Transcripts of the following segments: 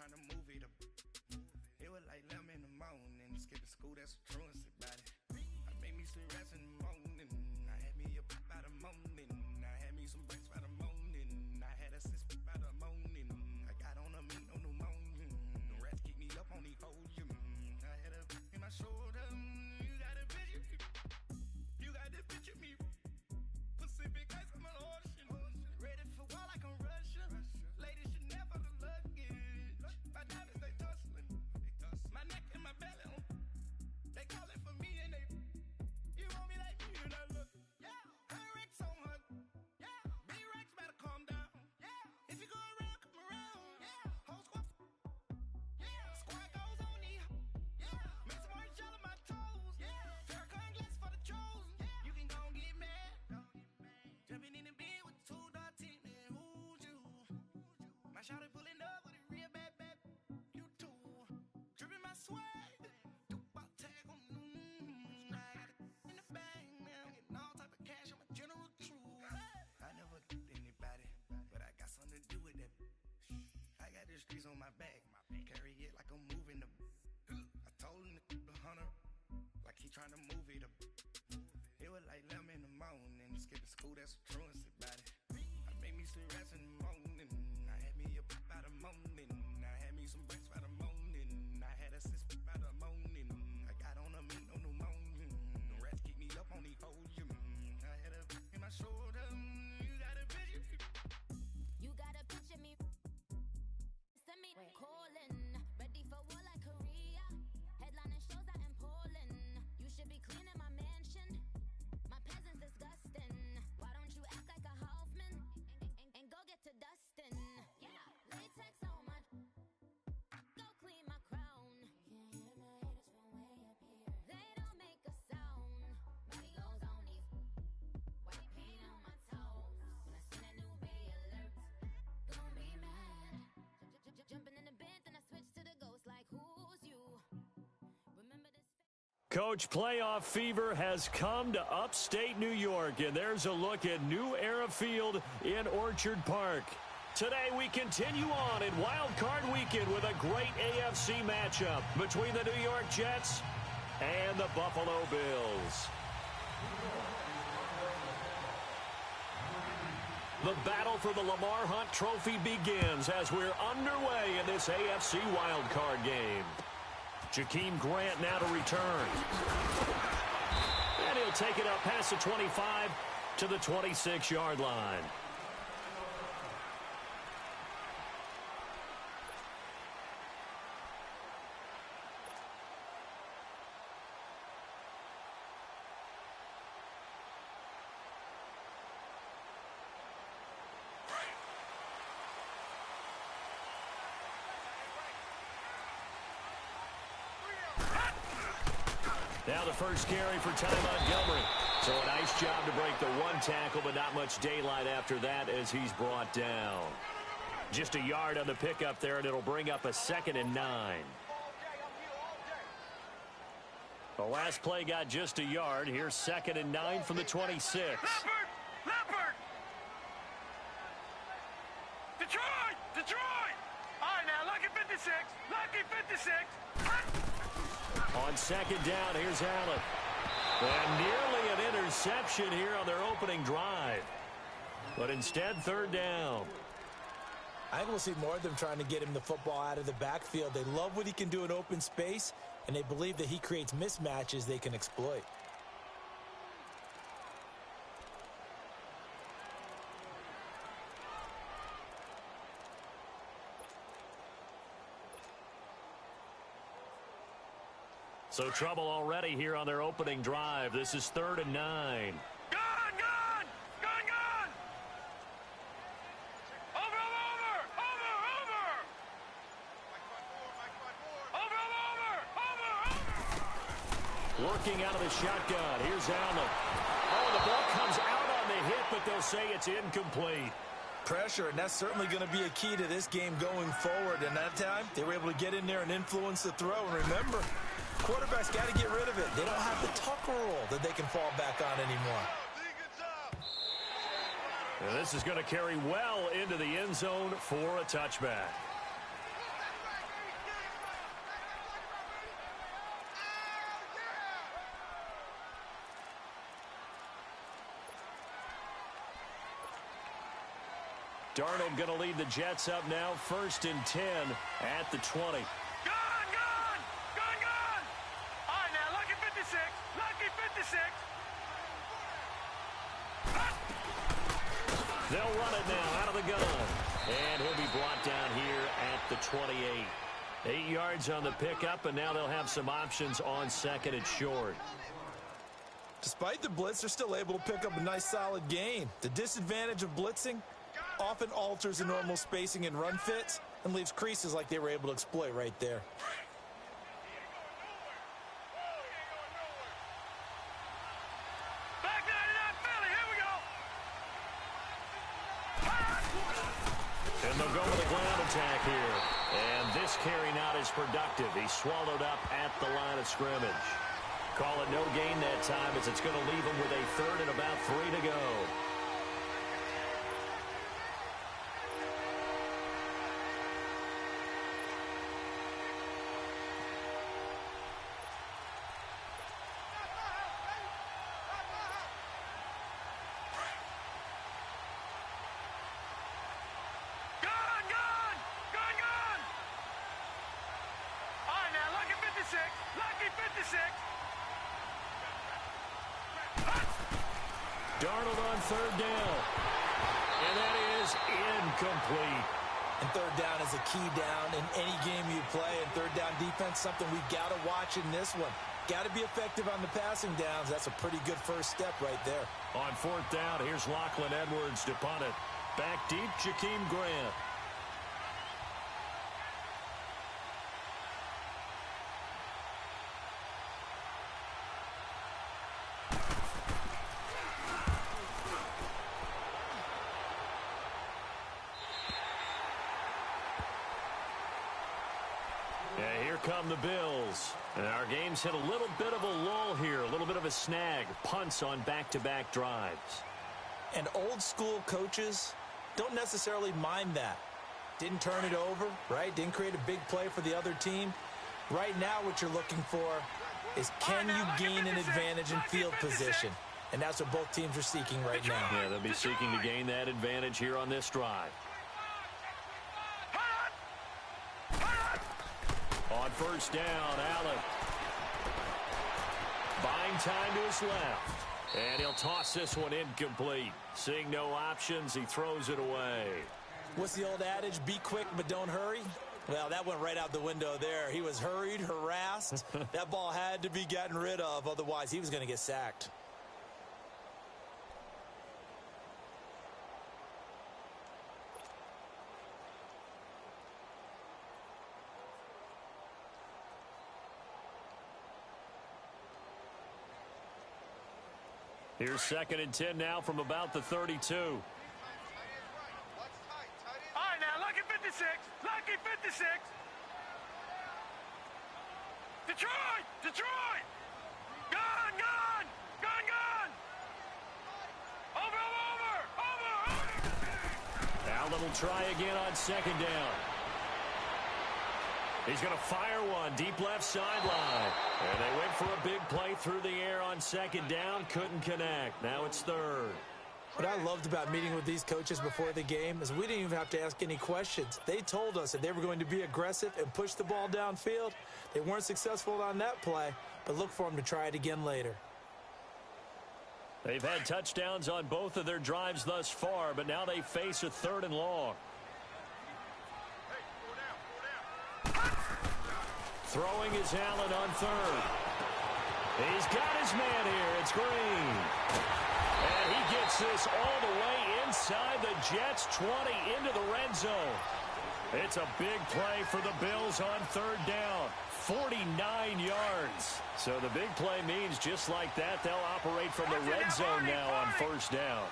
trying to move it up. It was like 11 in the morning, skipping school, that's the truancy about it. I made me some rest in the morning, I had me a pop by the morning, I had me some breaks by the morning, I had a six by the morning, I got on a meat on the morning, the rats keep me up on the podium, I had a in my shoulder, you got a picture, you got this picture me, Pacific ice on my ocean, ready for war like I'm Russia, ladies should never the luggage, my diamonds they tussling, my neck and my belly on, they call it for me and they, you want me like me and I look, yeah, her Rex on her, yeah, B-Rex better calm down, yeah, if you go around, come around, yeah, whole squad, yeah, squad goes on me, yeah, make some orange gel on my toes, yeah, Farrakhan glass for the chosen, yeah, you can go and get mad, jumping in the bed with two dark teeth, man, who's you, my shawty pulling up with a real bad, you too, dripping my swag, do about tag on, I got it in the bag, man, I'm getting all type of cash, I'm a general true, I never did anybody, but I got something to do with that, I got the streets on my back, carry it like I'm moving the, I told him to the hunter, like he trying to move it up, it was like 11 in the morning, skipping school, that's the truancy about it, I made me some rest in the morning, I had me a pop by the morning, I had me some breaks by the morning, I had a six by the morning, I got on a meat on the morning, the rats keep me up on the podium, I had a in my shoulder, you got a picture, You got a picture me. Send me calling. Ready for war like Korea. Headlining shows out in Poland. You should be cleaning my mansion. My peasants disgusting. Why don't you act like a Hoffman and go get to dustin'? Yeah, latex on my. Go clean my crown. Can't hear my haters from way up here. They don't make a sound. Body goes on these. White paint on my toes. When I send a new bay alert, gon' be mad. Jumping in the bed, then I switch to the ghost like who's you? Remember this. Coach, playoff fever has come to upstate New York, and there's a look at New Era Field in Orchard Park. Today we continue on in Wild Card Weekend with a great AFC matchup between the New York Jets and the Buffalo Bills. The battle for the Lamar Hunt Trophy begins as we're underway in this AFC Wild Card game. Jakeem Grant now to return. And he'll take it up past the 25 to the 26-yard line. Now the first carry for Ty Montgomery. So a nice job to break the one tackle, but not much daylight after that as he's brought down. Just a yard on the pickup there, and it'll bring up a 2nd and 9. The last play got just a yard. Here's 2nd and 9 from the 26. Leopard! Detroit! Detroit! All right, now, lucky 56. Lucky 56. On 2nd down, here's Allen. And nearly an interception here on their opening drive. But instead, 3rd down. I think we'll see more of them trying to get him the football out of the backfield. They love what he can do in open space, and they believe that he creates mismatches they can exploit. So trouble already here on their opening drive. This is 3rd and 9. Gone! Gone! Gone! Gone! Over! Over! Over! Over! Over! Over! Over! Working out of the shotgun. Here's Allen. Oh, the ball comes out on the hit, but they'll say it's incomplete. Pressure, and that's certainly going to be a key to this game going forward. And that time, they were able to get in there and influence the throw. And remember, quarterbacks got to get rid of it. They don't have the tuck rule that they can fall back on anymore. And this is going to carry well into the end zone for a touchback. Darnold going to lead the Jets up now, 1st and 10 at the 20. Gone! All right, now, lucky 56. Lucky 56. They'll run it now out of the gun. And he'll be brought down here at the 28. 8 yards on the pickup, and now they'll have some options on 2nd and short. Despite the blitz, they're still able to pick up a nice solid gain. The disadvantage of blitzing often alters the normal spacing and run fits and leaves creases like they were able to exploit right there. Back 99 Philly, here we go. And they'll go with a ground attack here. And this carry not as productive. He's swallowed up at the line of scrimmage. Call it no gain that time as it's going to leave him with a 3rd and about 3 to go. Darnold on 3rd down. And that is incomplete. And 3rd down is a key down in any game you play. And 3rd down defense, something we've got to watch in this one. Got to be effective on the passing downs. That's a pretty good first step right there. On 4th down, here's Lachlan Edwards to punt it. Back deep, Jakeem Grant. Come the Bills. And our game's hit a little bit of a lull here, a little bit of a snag. Punts on back-to-back drives. And old school coaches don't necessarily mind that. Didn't turn it over, right? Didn't create a big play for the other team. Right now what you're looking for is can you gain an advantage in field position? And that's what both teams are seeking right now. Yeah, they'll be seeking to gain that advantage here on this drive. On 1st down, Allen. Buying time to his left. And he'll toss this one incomplete. Seeing no options, he throws it away. What's the old adage? Be quick, but don't hurry. Well, that went right out the window there. He was hurried, harassed. That ball had to be gotten rid of. Otherwise, he was going to get sacked. Here's 2nd and 10 now from about the 32. All right, now, lucky 56. Lucky 56. Detroit! Detroit! Gone! Over! Allen will try again on 2nd down. He's going to fire one deep left sideline. And they went for a big play through the air on 2nd down. Couldn't connect. Now it's 3rd. What I loved about meeting with these coaches before the game is we didn't even have to ask any questions. They told us that they were going to be aggressive and push the ball downfield. They weren't successful on that play, but look for them to try it again later. They've had touchdowns on both of their drives thus far, but now they face a 3rd and long. Throwing is Allen on 3rd. He's got his man here. It's Green. And he gets this all the way inside the Jets' 20 into the red zone. It's a big play for the Bills on 3rd down. 49 yards. So the big play means just like that, they'll operate from the red zone now on 1st down.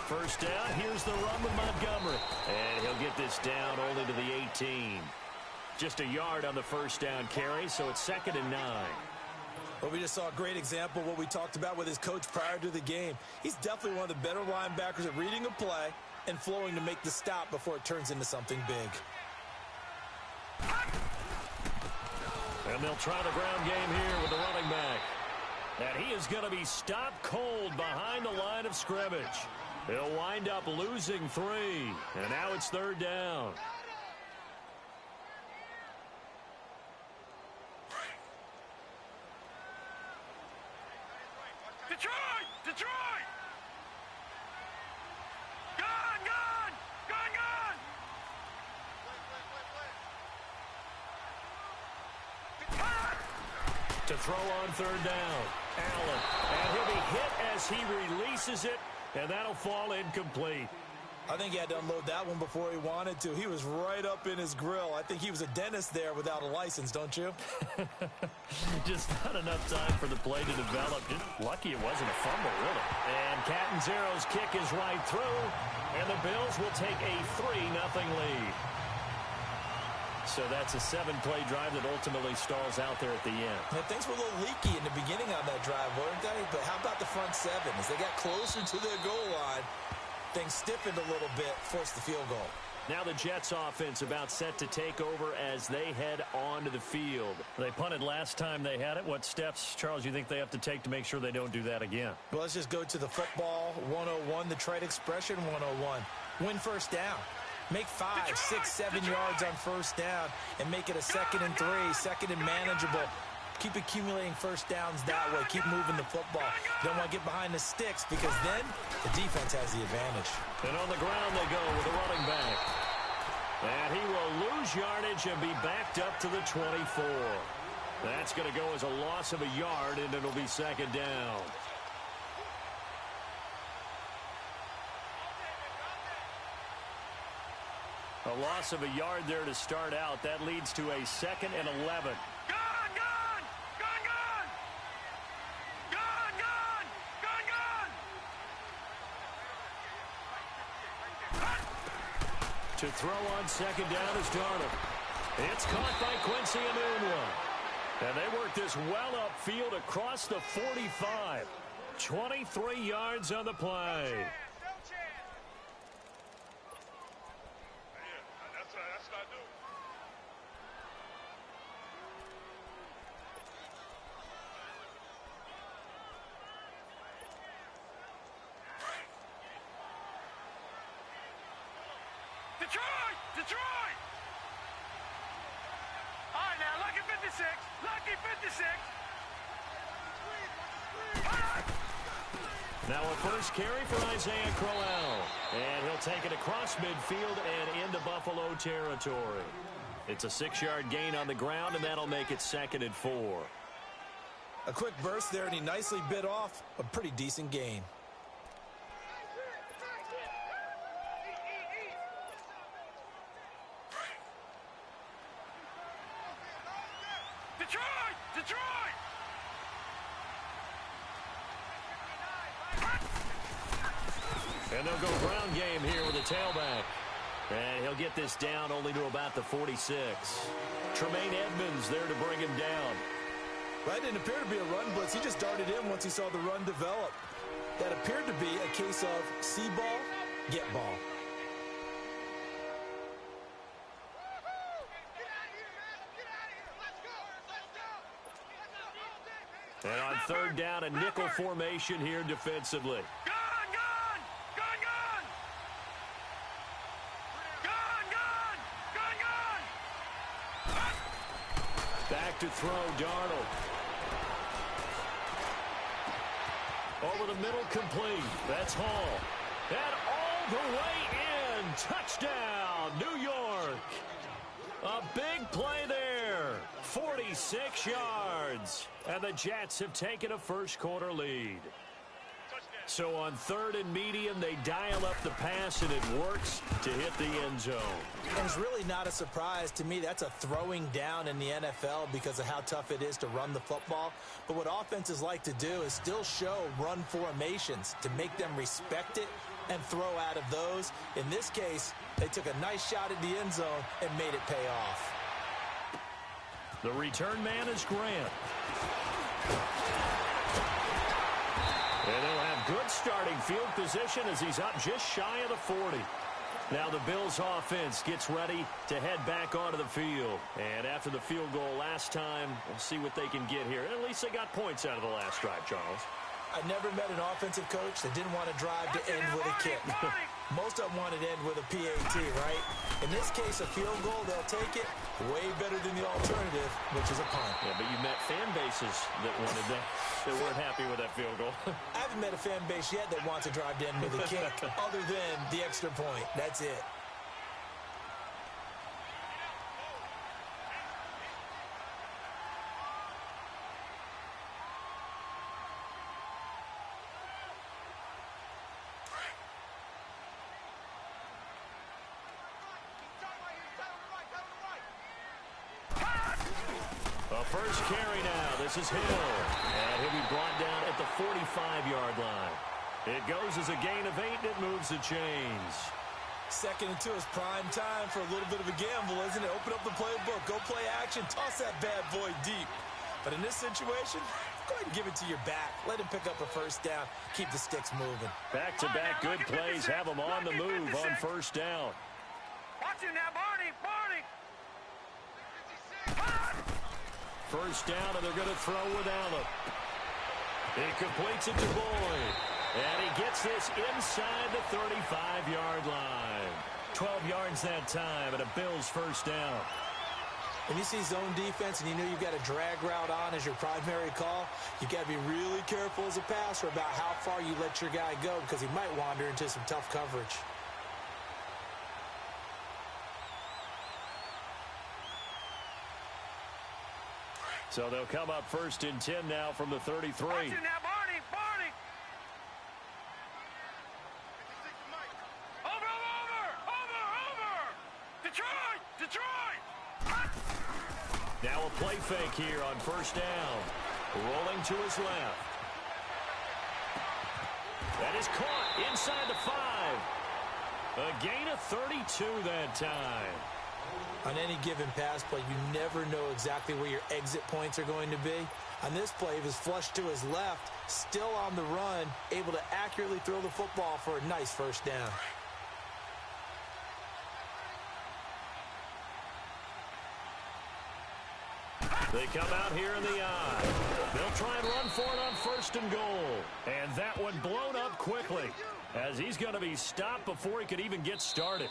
1st down, here's the run with Montgomery. And he'll get this down only to the 18. Just a yard on the 1st down carry, so it's 2nd and 9. Well, we just saw a great example of what we talked about with his coach prior to the game. He's definitely one of the better linebackers at reading a play and flowing to make the stop before it turns into something big. And they'll try the ground game here with the running back. And he is going to be stopped cold behind the line of scrimmage. They'll wind up losing 3, and now it's 3rd down. Detroit! Detroit! Gone! Gone! Gone! Gone! To throw on 3rd down, Allen. And he'll be hit as he releases it, and that'll fall incomplete. I think he had to unload that one before he wanted to. He was right up in his grill. I think he was a dentist there without a license, don't you? Just not enough time for the play to develop. Just lucky it wasn't a fumble, really. And Catanzaro's kick is right through, and the Bills will take a 3-0 lead. So that's a 7-play drive that ultimately stalls out there at the end. And things were a little leaky in the beginning on that drive, weren't they? But how about the front 7? As they got closer to their goal line, things stiffened a little bit, forced the field goal. Now the Jets offense about set to take over as they head onto the field. They punted last time they had it. What steps, Charles, you think they have to take to make sure they don't do that again? Well, let's just go to the football 101, the trade expression 101. Win first down. Make 5, 6, 7 yards on first down and make it a 2nd and 3, 2nd and manageable. Keep accumulating first downs that way. Keep moving the football. You don't want to get behind the sticks because then the defense has the advantage. And on the ground they go with a running back. And he will lose yardage and be backed up to the 24. That's going to go as a loss of a yard, and it'll be 2nd down. A loss of a yard there to start out. That leads to a 2nd and 11. Gone! Gone! Gone! Gone! Gone! Gone! Gone! Gone! To throw on 2nd down is Darnold. It's caught by Quincy Enunwa. And they work this well upfield across the 45. 23 yards on the play. Detroit! Detroit! All right, now, lucky 56. Lucky 56. Now a first carry for Isaiah Crowell. And he'll take it across midfield and into Buffalo territory. It's a 6-yard gain on the ground, and that'll make it 2nd and 4. A quick burst there, and he nicely bit off a pretty decent gain. Detroit! Detroit! And they'll go ground game here with a tailback. And he'll get this down only to about the 46. Tremaine Edmonds there to bring him down. Well, that didn't appear to be a run blitz. He just darted in once he saw the run develop. That appeared to be a case of see ball, get ball. And on 3rd down, a nickel formation here defensively. Gone! Gone! Gone! Gone! Gone! Gone! Gone! Gone! Back to throw, Darnold. Over the middle, complete. That's Hall. And all the way in. Touchdown, New York. A big play there. 46 yards. And the Jets have taken a first-quarter lead. So on 3rd and medium, they dial up the pass, and it works to hit the end zone. And it's really not a surprise to me. That's a throwing down in the NFL because of how tough it is to run the football. But what offenses like to do is still show run formations to make them respect it and throw out of those. In this case, they took a nice shot at the end zone and made it pay off. The return man is Grant. And they'll have good starting field position as he's up just shy of the 40. Now the Bills offense gets ready to head back onto the field. And after the field goal last time, we'll see what they can get here. At least they got points out of the last drive, Charles. I never met an offensive coach that didn't want to drive to end with a kick. Most of them wanted to end with a PAT, right? In this case, a field goal, they'll take it way better than the alternative, which is a punt. Yeah, but you met fan bases that wanted that, that weren't happy with that field goal. I haven't met a fan base yet that wants to drive to end with a kick other than the extra point. That's it. First carry now. This is Hill. And he'll be brought down at the 45-yard line. It goes as a gain of 8, and it moves the chains. 2nd and 2 is prime time for a little bit of a gamble, isn't it? Open up the playbook. Go play action. Toss that bad boy deep. But in this situation, go ahead and give it to your back. Let him pick up a first down. Keep the sticks moving. Back-to-back good plays have him on the move on first down. Watch him now, Barney. First down, and they're going to throw without him. He completes it to Boyd. And he gets this inside the 35-yard line. 12 yards that time, and a Bills first down. When you see zone defense and you know you've got a drag route on as your primary call, you've got to be really careful as a passer about how far you let your guy go because he might wander into some tough coverage. So they'll come up 1st and 10 now from the 33. Watch him now, Barney. Over. Detroit. Now a play fake here on first down. Rolling to his left. That is caught inside the 5. A gain of 32 that time. On any given pass play, you never know exactly where your exit points are going to be. On this play, he was flushed to his left, still on the run, able to accurately throw the football for a nice first down. They come out here in the eye. They'll try and run for it on 1st and goal. And that one blown up quickly as he's going to be stopped before he could even get started.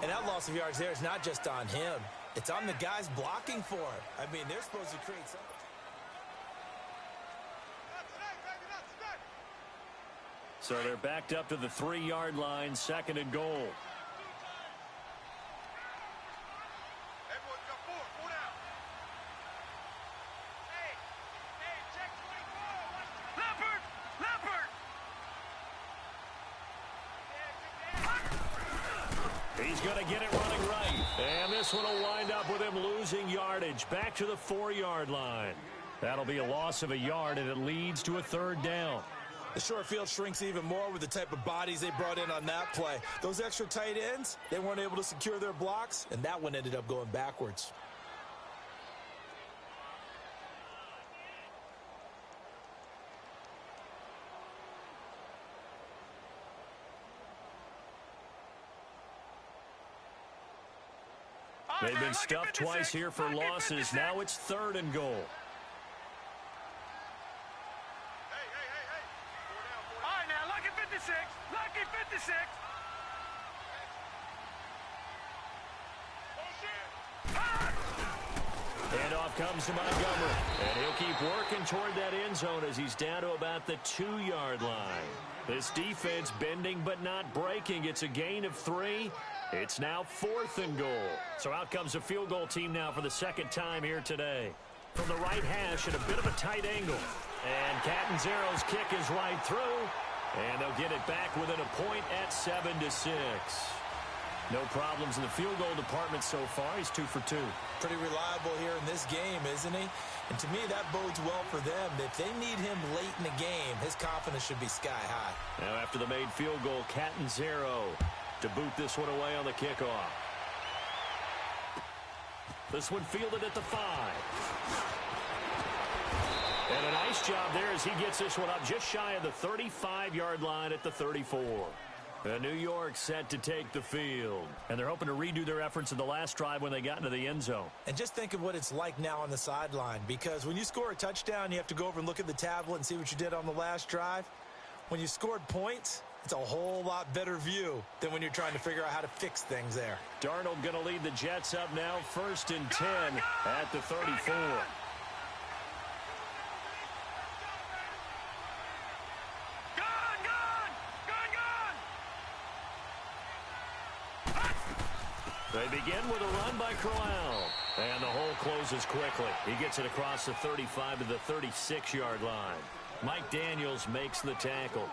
And that loss of yards there is not just on him. It's on the guys blocking for him. I mean, they're supposed to create something. So they're backed up to the 3-yard line, 2nd and goal. He's going to get it running right. And this one will wind up with him losing yardage back to the 4-yard line. That'll be a loss of a yard, and it leads to a 3rd down. The short field shrinks even more with the type of bodies they brought in on that play. Those extra tight ends, they weren't able to secure their blocks, and that one ended up going backwards. They've been stuffed twice here for losses. Now it's 3rd and goal. All right, now, lucky 56. Lucky 56. Handoff comes to Montgomery. And he'll keep working toward that end zone as he's down to about the 2-yard line. This defense bending but not breaking. It's a gain of 3. It's now 4th and goal. So out comes a field goal team now for the 2nd time here today. From the right hash at a bit of a tight angle. And Catanzaro's kick is right through. And they'll get it back within a point at 7-6. No problems in the field goal department so far. He's 2 for 2. Pretty reliable here in this game, isn't he? And to me, that bodes well for them. If they need him late in the game, his confidence should be sky high. Now after the made field goal, Catanzaro to boot this one away on the kickoff. This one fielded at the 5. And a nice job there as he gets this one up just shy of the 35-yard line at the 34. New York set to take the field. And they're hoping to redo their efforts in the last drive when they got into the end zone. And just think of what it's like now on the sideline, because when you score a touchdown, you have to go over and look at the tablet and see what you did on the last drive. When you scored points, it's a whole lot better view than when you're trying to figure out how to fix things there. Darnold going to lead the Jets up now, 1st and 10 at the 34. They begin with a run by Crowell. And the hole closes quickly. He gets it across the 35 to the 36-yard line. Mike Daniels makes the tackle.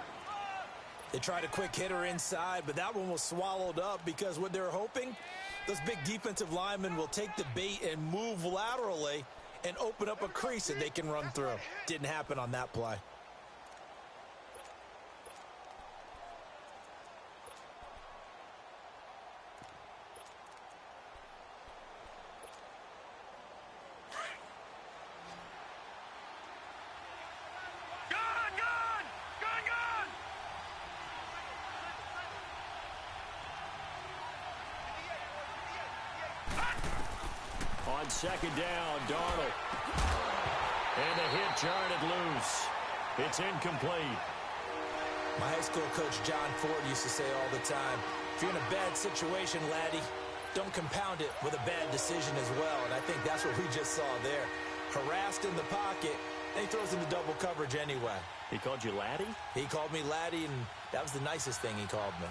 They tried a quick hitter inside, but that one was swallowed up because what they're hoping, those big defensive linemen will take the bait and move laterally and open up a crease that they can run through. Didn't happen on that play. On 2nd down, Darnold. And the hit jarred it loose. It's incomplete. My high school coach, John Ford, used to say all the time, if you're in a bad situation, laddie, don't compound it with a bad decision as well. And I think that's what we just saw there. Harassed in the pocket, and he throws into double coverage anyway. He called you laddie? He called me laddie, and that was the nicest thing he called me.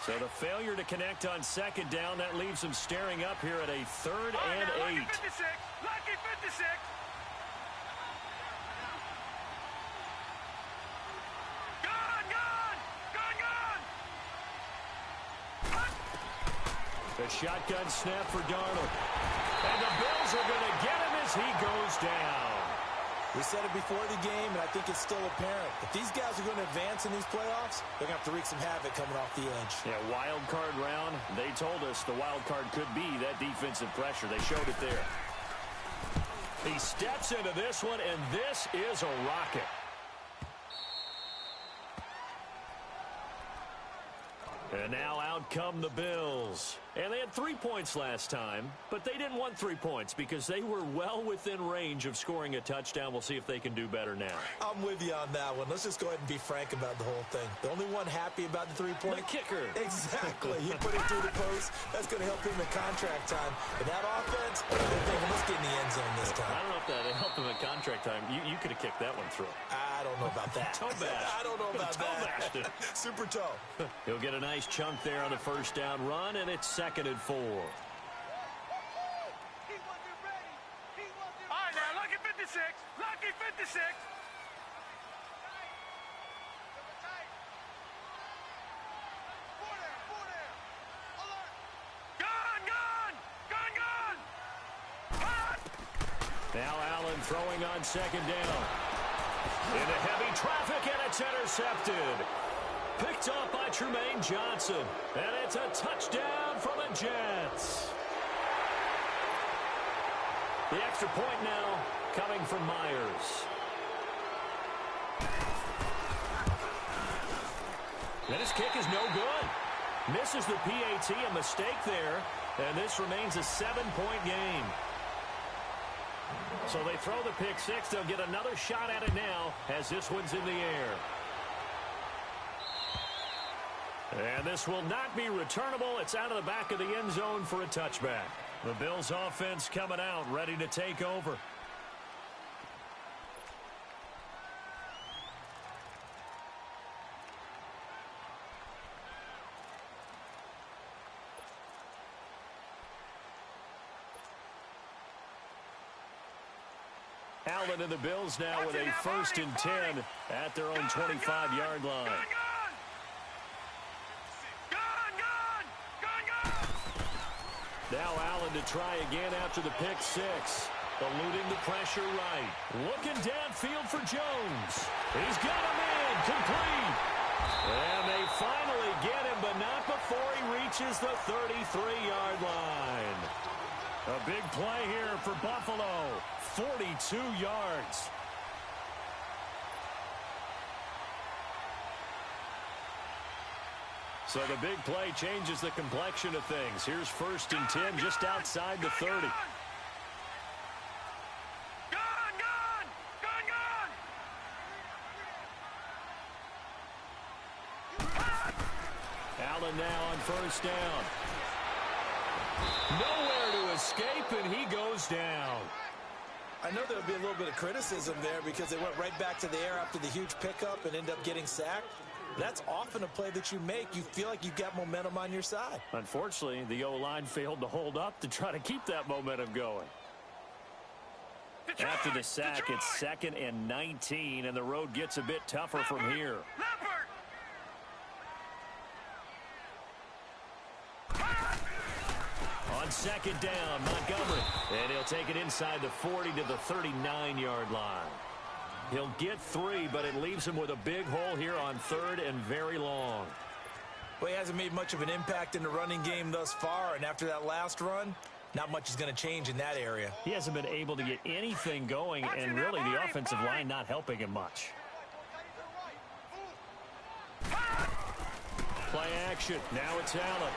So the failure to connect on 2nd down, that leaves them staring up here at a 3rd and 8. Lucky 56. Lucky 56. The shotgun snap for Darnold. And the Bills are going to get him as he goes down. We said it before the game, and I think it's still apparent. If these guys are going to advance in these playoffs, they're going to have to wreak some havoc coming off the edge. Yeah, wild card round. They told us the wild card could be that defensive pressure. They showed it there. He steps into this one, and this is a rocket. And now out come the Bills. And they had 3 points last time, but they didn't want 3 points because they were well within range of scoring a touchdown. We'll see if they can do better now. I'm with you on that one. Let's just go ahead and be frank about the whole thing. The only one happy about the 3-point? The kicker. Exactly. He put it through the post. That's going to help him in contract time. And that offense, they're thinking, let's get in the end zone this time. I don't know if that helped him in contract time. You could have kicked that one through. I don't know about that. Toe bash. I don't know about that. Super toe. He'll get a nice chunk there on the 1st down run, and it's 2nd and 4. All right, now, lucky 56. Lucky 56. Now Allen throwing on 2nd down. Into heavy traffic, and it's intercepted. Picked up by Tremaine Johnson. And it's a touchdown for the Jets. The extra point now coming from Myers. And his kick is no good. Misses the PAT, a mistake there. And this remains a 7-point game. So they throw the pick six. They'll get another shot at it now as this one's in the air. And this will not be returnable. It's out of the back of the end zone for a touchback. The Bills offense coming out, ready to take over. Allen and the Bills now with a 1st and 10 at their own 25-yard line. Now Allen to try again after the pick six. Eluding the pressure right. Looking downfield for Jones. He's got him in. Complete. And they finally get him, but not before he reaches the 33-yard line. A big play here for Buffalo. 42 yards. So the big play changes the complexion of things. Here's 1st and 10 just outside the 30. Allen now on 1st down. Nowhere to escape, and he goes down. I know there'll be a little bit of criticism there because they went right back to the air after the huge pickup and end up getting sacked. That's often a play that you make. You feel like you've got momentum on your side. Unfortunately, the O-line failed to hold up to try to keep that momentum going. After the sack, it's 2nd and 19, and the road gets a bit tougher from here. On 2nd down, Montgomery. And he'll take it inside the 40 to the 39-yard line. He'll get 3, but it leaves him with a big hole here on 3rd and very long. Well, he hasn't made much of an impact in the running game thus far, and after that last run, not much is going to change in that area. He hasn't been able to get anything going, and really the offensive line not helping him much. Play action. Now it's Allen.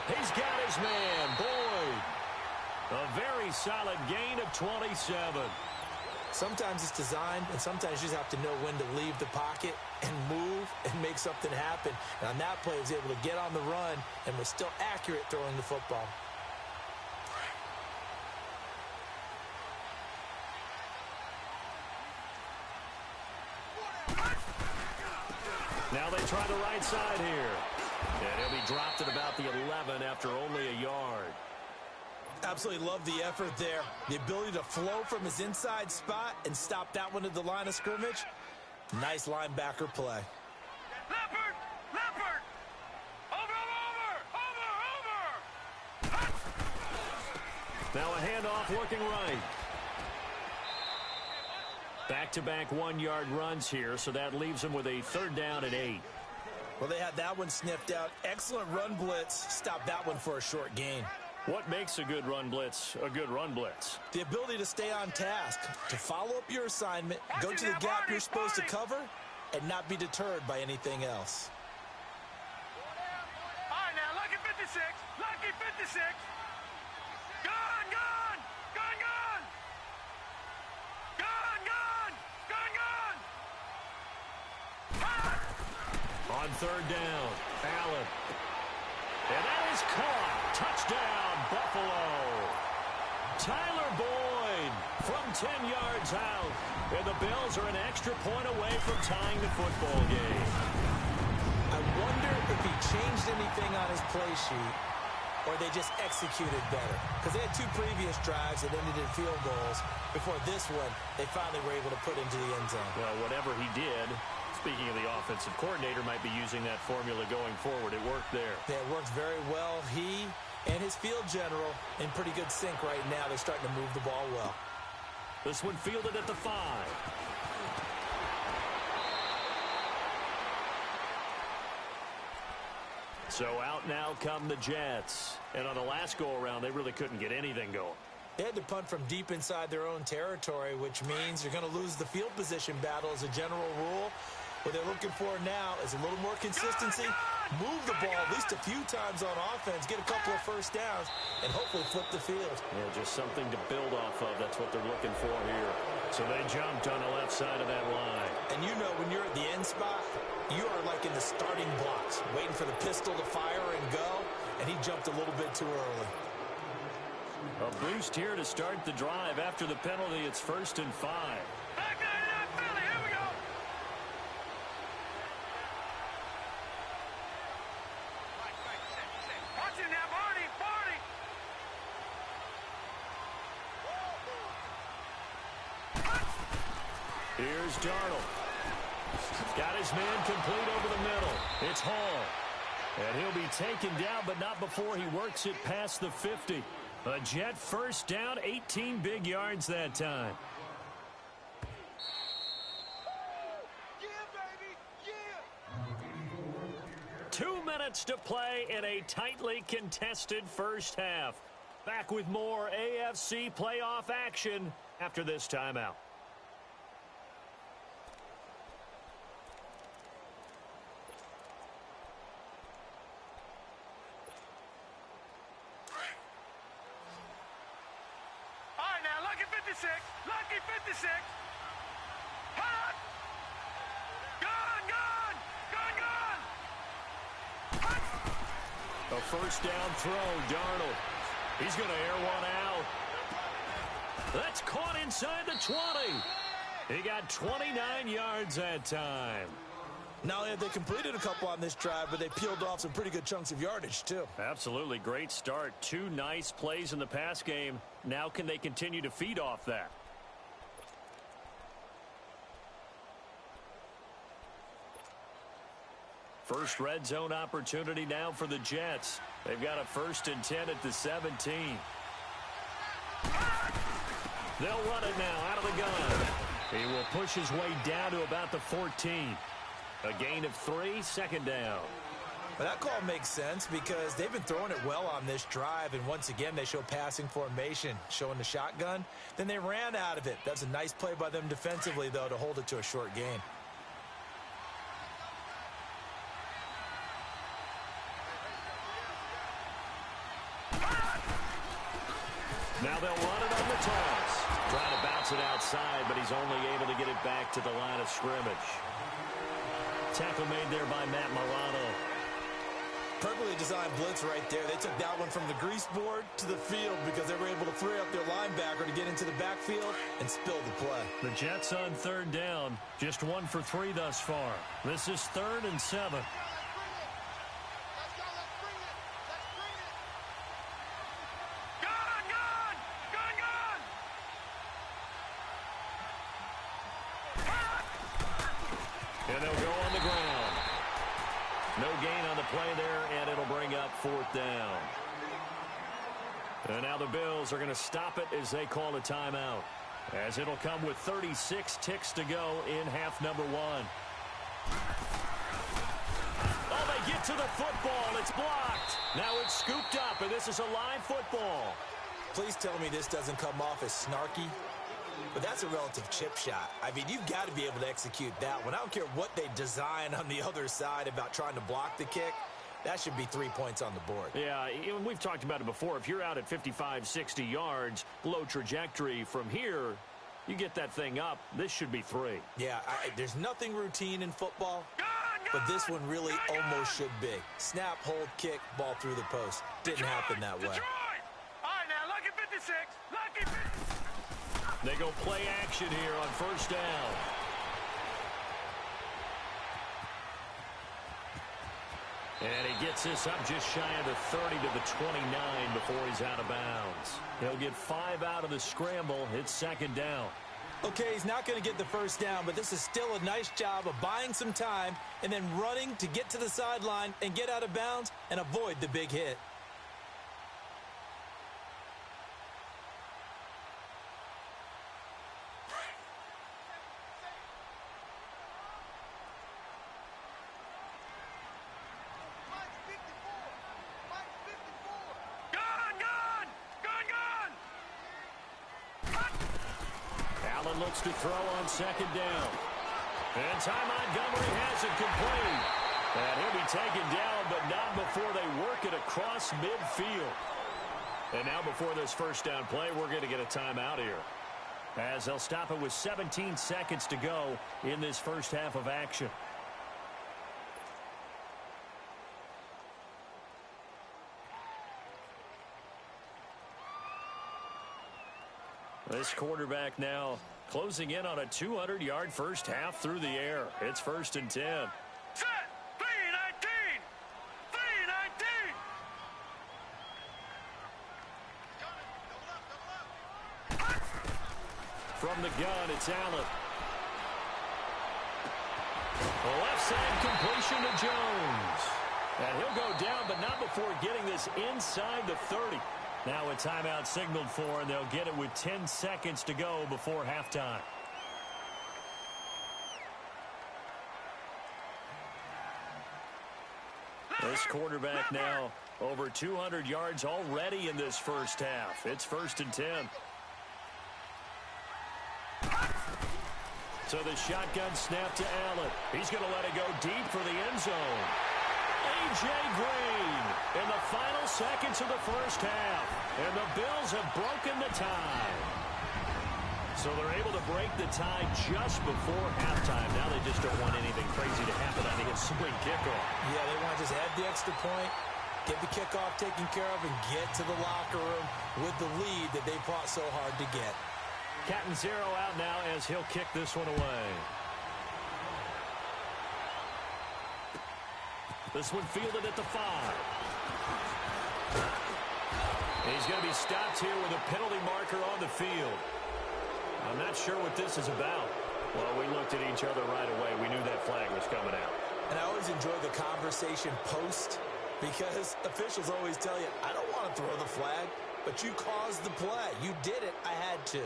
He's got his man, Boyd. A very solid gain of 27. Sometimes it's designed, and sometimes you just have to know when to leave the pocket and move and make something happen. And on that play, he was able to get on the run and was still accurate throwing the football. Now they try the right side here. And he'll be dropped at about the 11 after only a yard. Absolutely love the effort there. The ability to flow from his inside spot and stop that one at the line of scrimmage. Nice linebacker play. Leopard! Leopard! Over! Now a handoff looking right. Back-to-back 1-yard runs here, so that leaves him with a 3rd down and 8. Well, they had that one sniffed out. Excellent run blitz. Stop that one for a short gain. What makes a good run blitz a good run blitz? The ability to stay on task, to follow up your assignment, go to the gap you're supposed to cover, and not be deterred by anything else. All right, now, lucky 56. Lucky 56. Gun, gun! Gun, gun! Gun, gun! Gun, gun! On 3rd down, Allen. And that is caught. Touchdown, Buffalo. Tyler Boyd from 10 yards out. And the Bills are an extra point away from tying the football game. I wonder if he changed anything on his play sheet or they just executed better. Because they had 2 previous drives that ended in field goals. Before this one, they finally were able to put into the end zone. Well, whatever he did, speaking of the offensive coordinator, might be using that formula going forward. It worked there. Yeah, it worked very well. He and his field general in pretty good sync right now. They're starting to move the ball well. This one fielded at the 5. So out now come the Jets. And on the last go-around, they really couldn't get anything going. They had to punt from deep inside their own territory, which means you're going to lose the field position battle as a general rule. What they're looking for now is a little more consistency, move the ball at least a few times on offense, get a couple of first downs, and hopefully flip the field. Yeah, just something to build off of. That's what they're looking for here. So they jumped on the left side of that line. And you know when you're at the end spot, you are like in the starting blocks, waiting for the pistol to fire and go, and he jumped a little bit too early. A boost here to start the drive. After the penalty, it's 1st and 5. Back there, Philly, here we go. Watch it now, Barney, Barney. Here's Darnold. Got his man complete over the middle. It's Hall. And he'll be taken down, but not before he works it past the 50. A Jet 1st down, 18 big yards that time. Yeah, baby, yeah. 2 minutes to play in a tightly contested first half. Back with more AFC playoff action after this timeout. 56. Lucky 56. Hot. Gone, gone. Gone, gone. Hot. A first down throw, Darnold. He's going to air one out. That's caught inside the 20. He got 29 yards that time. Not only have they completed a couple on this drive, but they peeled off some pretty good chunks of yardage, too. Absolutely great start. 2 nice plays in the pass game. Now can they continue to feed off that? First red zone opportunity now for the Jets. They've got a 1st and 10 at the 17. They'll run it now out of the gun. He will push his way down to about the 14. A gain of 3, 2nd down. But that call makes sense because they've been throwing it well on this drive, and once again they show passing formation, showing the shotgun. Then they ran out of it. That's a nice play by them defensively, though, to hold it to a short gain. Now they'll run it on the toss. Trying to bounce it outside, but he's only able to get it back to the line of scrimmage. Tackle made there by Matt Milano. Perfectly designed blitz right there. They took that one from the grease board to the field because they were able to free up their linebacker to get into the backfield and spill the play. The Jets on 3rd down. Just 1 for 3 thus far. This is 3rd and 7. And they'll go on the ground. No gain on the play there, and it'll bring up 4th down. And now the Bills are going to stop it as they call a timeout, as it'll come with 36 ticks to go in half number 1. Oh, they get to the football. It's blocked. Now it's scooped up, and this is a live football. Please tell me this doesn't come off as snarky. But that's a relative chip shot. I mean, you've got to be able to execute that one. I don't care what they design on the other side about trying to block the kick. That should be 3 points on the board. Yeah, we've talked about it before. If you're out at 55, 60 yards, low trajectory from here, you get that thing up, this should be 3. Yeah, there's nothing routine in football, but this one really almost should be. Snap, hold, kick, ball through the post. Didn't happen that way. All right, now, lucky 56. Lucky 56. They go play action here on 1st down. And he gets this up just shy of the 30 to the 29 before he's out of bounds. He'll get 5 out of the scramble. It's 2nd down. Okay, he's not going to get the 1st down, but this is still a nice job of buying some time and then running to get to the sideline and get out of bounds and avoid the big hit. Looks to throw on 2nd down. And Ty Montgomery has it complete. And he'll be taken down, but not before they work it across midfield. And now before this 1st down play, we're going to get a timeout here, as they'll stop it with 17 seconds to go in this 1st half of action. This quarterback now closing in on a 200-yard 1st half through the air. It's 1st and 10. Set. 3-19. 3-19. From the gun, it's Allen. Left side completion to Jones. And he'll go down, but not before getting this inside the 30. Now a timeout signaled for, and they'll get it with 10 seconds to go before halftime. This quarterback now over 200 yards already in this 1st half. It's 1st and 10. So the shotgun snap to Allen. He's going to let it go deep for the end zone. A.J. Green in the final seconds of the 1st half. And the Bills have broken the tie. So they're able to break the tie just before halftime. Now they just don't want anything crazy to happen on the ensuing kickoff. Yeah, they want to just add the extra point, get the kickoff taken care of, and get to the locker room with the lead that they fought so hard to get. Catanzaro out now as he'll kick this one away. This one fielded at the 5. He's going to be stopped here with a penalty marker on the field. I'm not sure what this is about. Well, we looked at each other right away. We knew that flag was coming out. And I always enjoy the conversation post because officials always tell you, I don't want to throw the flag, but you caused the play. You did it. I had to.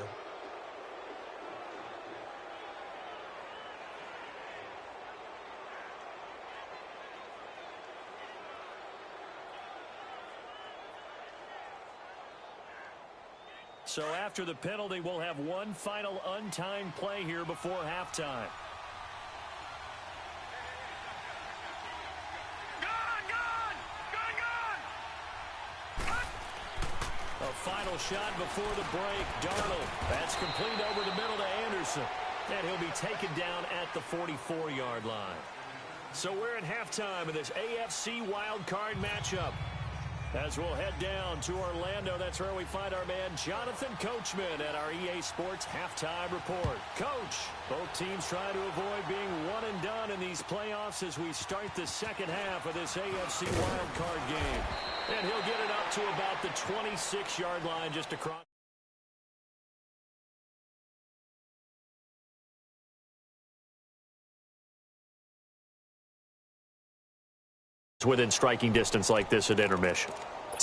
So after the penalty, we'll have one final untimed play here before halftime. A final shot before the break. Darnold. That's complete over the middle to Anderson. And he'll be taken down at the 44-yard line. So we're at halftime of this AFC wildcard matchup. As we'll head down to Orlando, that's where we find our man Jonathan Coachman at our EA Sports Halftime Report. Coach, both teams trying to avoid being one and done in these playoffs as we start the second half of this AFC wildcard game. And he'll get it up to about the 26-yard line just across. Within striking distance like this at intermission.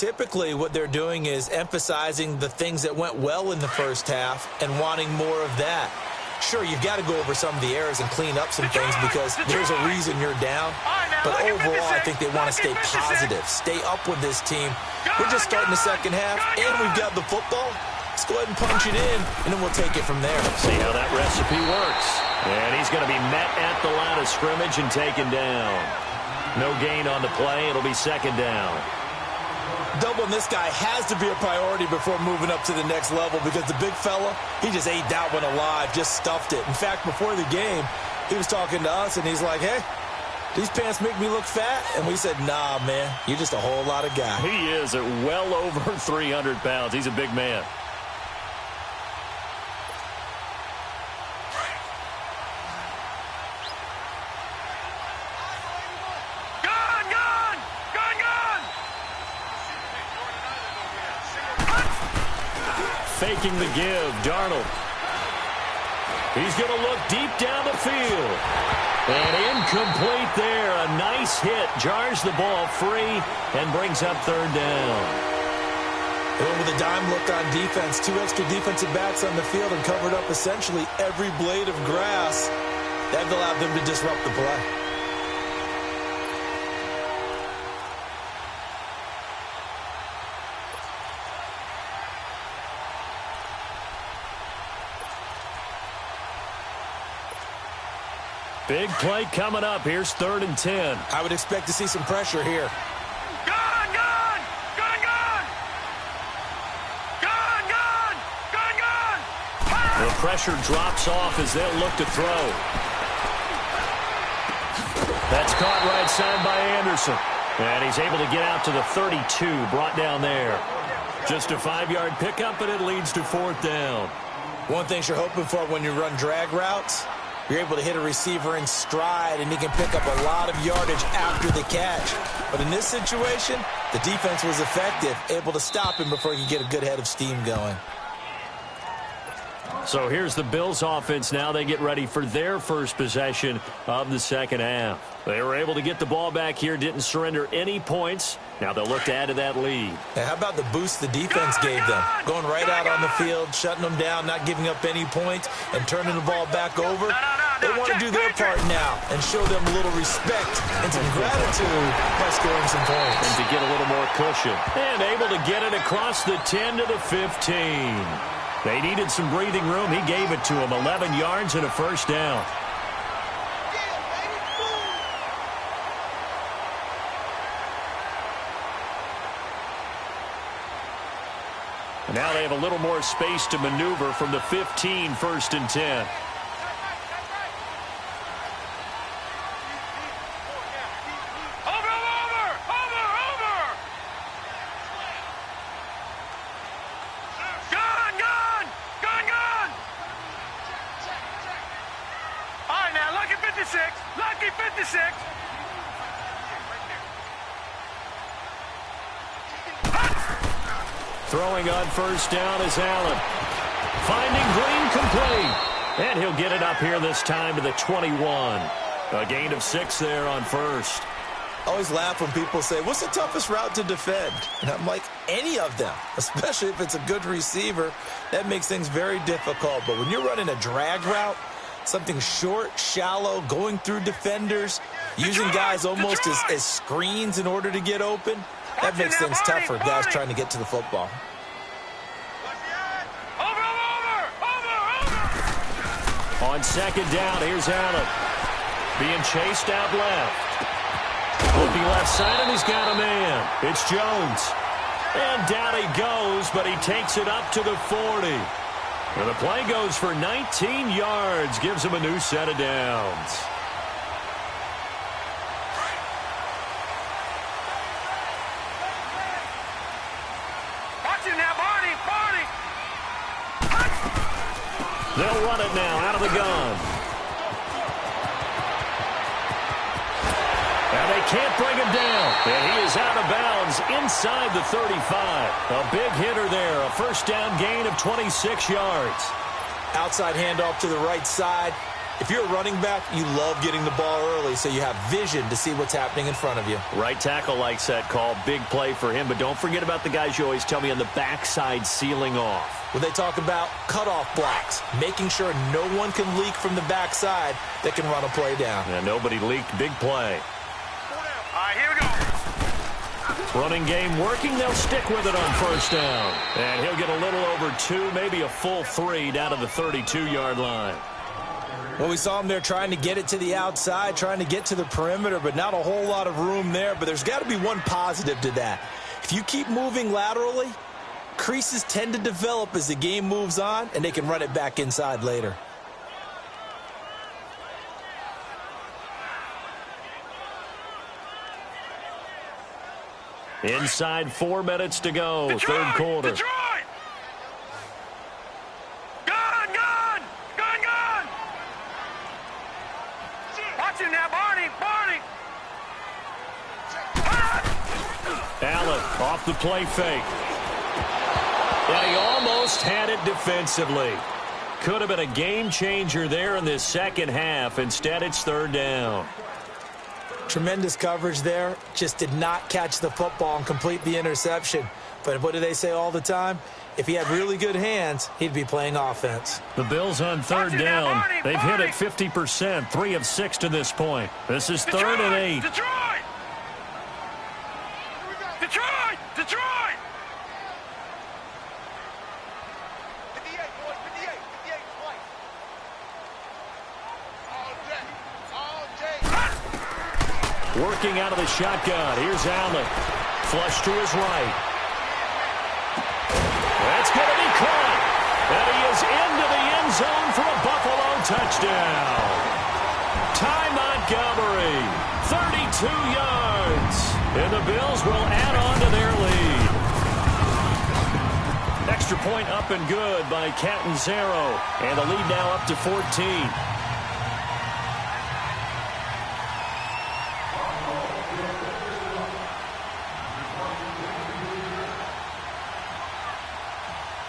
Typically, what they're doing is emphasizing the things that went well in the first half and wanting more of that. Sure, you've got to go over some of the errors and clean up some things because there's a reason you're down. But overall, I think they want to stay positive, stay up with this team. We're just starting the second half, and we've got the football. Let's go ahead and punch it in, and then we'll take it from there. See how that recipe works. And he's going to be met at the line of scrimmage and taken down. No gain on the play. It'll be second down. Doubling this guy has to be a priority before moving up to the next level because the big fella, he just ate that one alive, just stuffed it. In fact, before the game, he was talking to us, and he's like, hey, these pants make me look fat? And we said, nah, man, you're just a whole lot of guy. He is at well over 300 pounds. He's a big man. Faking the give, Darnold. He's going to look deep down the field. And incomplete there. A nice hit. Jars the ball free and brings up third down. They went with a dime look on defense. 2 extra defensive backs on the field and covered up essentially every blade of grass. That allowed them to disrupt the play. Big play coming up. Here's 3rd and 10. I would expect to see some pressure here. Gone! Gone! Gone! Gone! Gone! Gone! Gone! Gone! The pressure drops off as they'll look to throw. That's caught right side by Anderson. And he's able to get out to the 32, brought down there. Just a 5-yard pickup, and it leads to 4th down. One thing you're hoping for when you run drag routes, you're able to hit a receiver in stride, and he can pick up a lot of yardage after the catch. But in this situation, the defense was effective, able to stop him before he could get a good head of steam going. So here's the Bills offense now. They get ready for their first possession of the second half. They were able to get the ball back here, didn't surrender any points. Now they'll look to add to that lead. Now, how about the boost the defense gave them? Going right out on the field, shutting them down, not giving up any points, and turning the ball back over. They want to do their part now and show them a little respect and some gratitude by scoring some points. And to get a little more cushion. And able to get it across the 10 to the 15. They needed some breathing room. He gave it to them. 11 yards and a first down. Now they have a little more space to maneuver from the 15, 1st and 10. Lucky 56. Throwing on 1st down is Allen. Finding Green complete. And he'll get it up here this time to the 21. A gain of 6 there on 1st. I always laugh when people say, what's the toughest route to defend? And I'm like, any of them, especially if it's a good receiver. That makes things very difficult. But when you're running a drag route, something short, shallow, going through defenders, using guys almost as screens in order to get open, that makes things tough for guys trying to get to the football. On 2nd down, here's Allen. Being chased out left. Looking left side, and he's got a man. It's Jones. And down he goes, but he takes it up to the 40. And the play goes for 19 yards, gives him a new set of downs. Watch him now, Barney. They'll run it now out of the gun. And they can't bring him down. And he is out of bounds inside the 35. A big hitter there. A 1st down gain of 26 yards. Outside handoff to the right side. If you're a running back, you love getting the ball early so you have vision to see what's happening in front of you. Right tackle likes that call. Big play for him. But don't forget about the guys you always tell me on the backside sealing off. When they talk about cutoff blocks, making sure no one can leak from the backside that can run a play down. And nobody leaked. Big play. All right, here we go. Running game working. They'll stick with it on 1st down. And he'll get a little over 2, maybe a full 3 down to the 32-yard line. Well, we saw him there trying to get it to the outside, trying to get to the perimeter, but not a whole lot of room there. But there's got to be one positive to that. If you keep moving laterally, creases tend to develop as the game moves on, and they can run it back inside later. Inside 4 minutes to go, Detroit, 3rd quarter. Detroit! Gun! Watch him now, Barney! Allen off the play fake. And he almost had it defensively. Could have been a game changer there in this 2nd half. Instead, it's 3rd down. Tremendous coverage there. Just did not catch the football and complete the interception. But what do they say all the time? If he had really good hands, he'd be playing offense. The Bills on 3rd down. They've hit it 50%, 3 of 6 to this point. This is 3rd and 8. Detroit! 58, boys, 58 twice. All day. Working out of the shotgun. Here's Allen. Flush to his right. That's going to be caught. And he is into the end zone for a Buffalo touchdown. Ty Montgomery, 32 yards. And the Bills will add on to their lead. Extra point up and good by Catanzaro. And the lead now up to 14.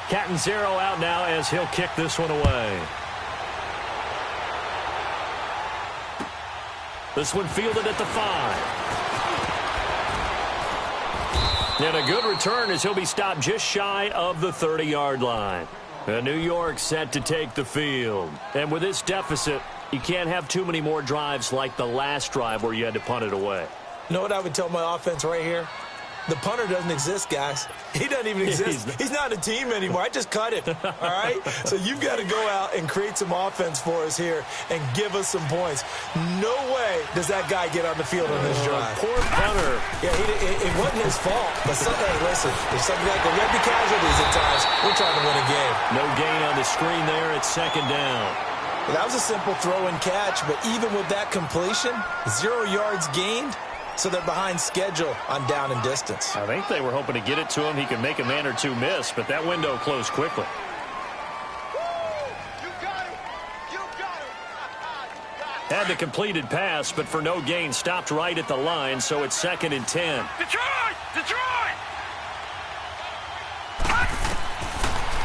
Catanzaro out now as he'll kick this one away. This one fielded at the 5. And a good return as he'll be stopped just shy of the 30-yard line. New York set to take the field. And with this deficit, you can't have too many more drives like the last drive where you had to punt it away. You know what I would tell my offense right here? The punter doesn't exist, guys. He doesn't even exist. He's not a team anymore. I just cut it, all right? So you've got to go out and create some offense for us here and give us some points. No way does that guy get on the field on this drive. Poor punter. Yeah, it wasn't his fault. But hey, listen, if something like there be casualties at times, we're trying to win a game. No gain on the screen there. It's second down. Well, that was a simple throw and catch, but even with that completion, 0 yards gained. So they're behind schedule on down and distance. I think they were hoping to get it to him. He could make a man or two miss, but that window closed quickly. You got it. You got it. Had the completed pass, but for no gain, stopped right at the line, so it's 2nd and 10. Detroit! Detroit!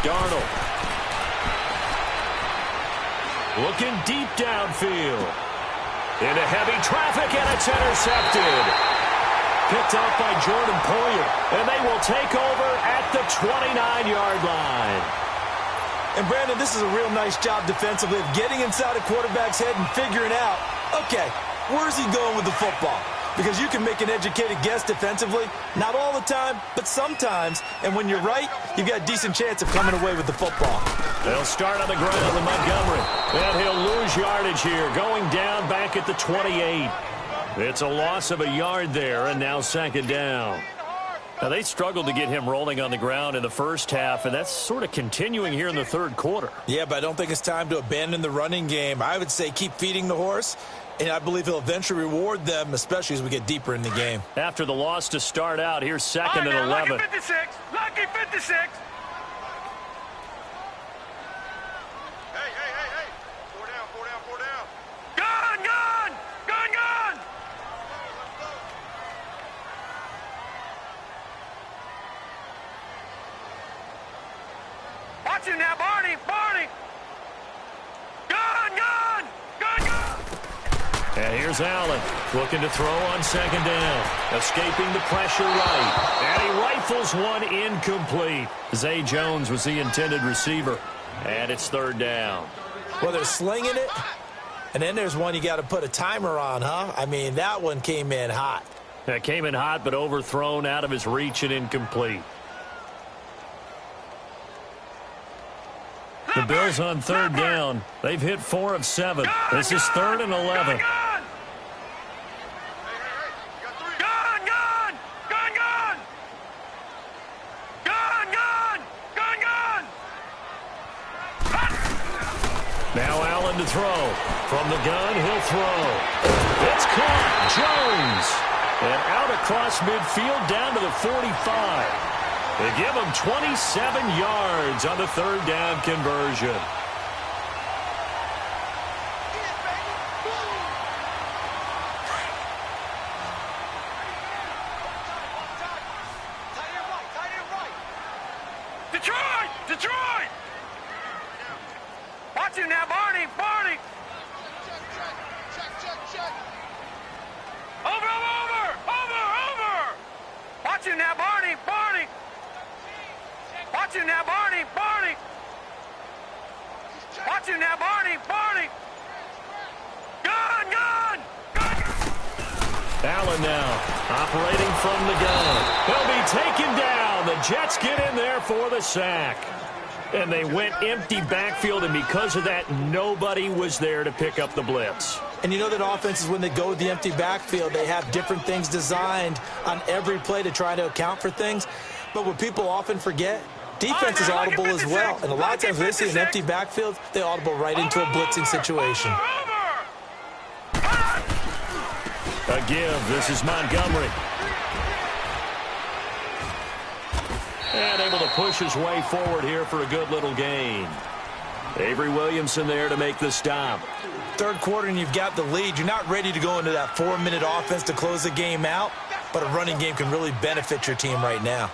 Darnold. Looking deep downfield. Into heavy traffic, and it's intercepted. Picked off by Jordan Poyer, and they will take over at the 29-yard line. And, Brandon, this is a real nice job defensively of getting inside a quarterback's head and figuring out, okay, where's he going with the football? Because you can make an educated guess defensively, not all the time, but sometimes. And when you're right, you've got a decent chance of coming away with the football. They'll start on the ground with Montgomery. And he'll lose yardage here, going down back at the 28. It's a loss of a yard there, and now 2nd down. Now, they struggled to get him rolling on the ground in the first half, and that's sort of continuing here in the third quarter. Yeah, but I don't think it's time to abandon the running game. I would say keep feeding the horse, and I believe he'll eventually reward them, especially as we get deeper in the game. After the loss to start out, here's 2nd and 11. Lucky 56. Lucky 56. Hey. 4 down. Gun. Watch him now, Barney. Gun. And here's Allen, looking to throw on 2nd down. Escaping the pressure right. And he rifles one incomplete. Zay Jones was the intended receiver. And it's 3rd down. Well, they're slinging it, and then there's one you got to put a timer on, huh? I mean, that one came in hot. That came in hot, but overthrown out of his reach and incomplete. The Bills on 3rd down. They've hit 4 of 7. This is 3rd and 11. Gun. Now Allen to throw. From the gun, he'll throw. It's caught. Jones. And out across midfield down to the 45. They give him 27 yards on the 3rd down conversion. Detroit! Watch him now, Barney! Check. Over! Watch him now, Barney! Watch him now, Barney! Gun! Allen now operating from the gun. He'll be taken down. The Jets get in there for the sack. And they went empty backfield, and because of that, nobody was there to pick up the blitz. And you know that offenses, when they go with the empty backfield, they have different things designed on every play to try to account for things. But what people often forget, defense is audible as well. And a lot of times when they see an empty backfield, they audible right into a blitzing situation. A give. This is Montgomery. And able to push his way forward here for a good little gain. Avery Williamson there to make the stop. Third quarter and you've got the lead. You're not ready to go into that 4-minute offense to close the game out, but a running game can really benefit your team right now.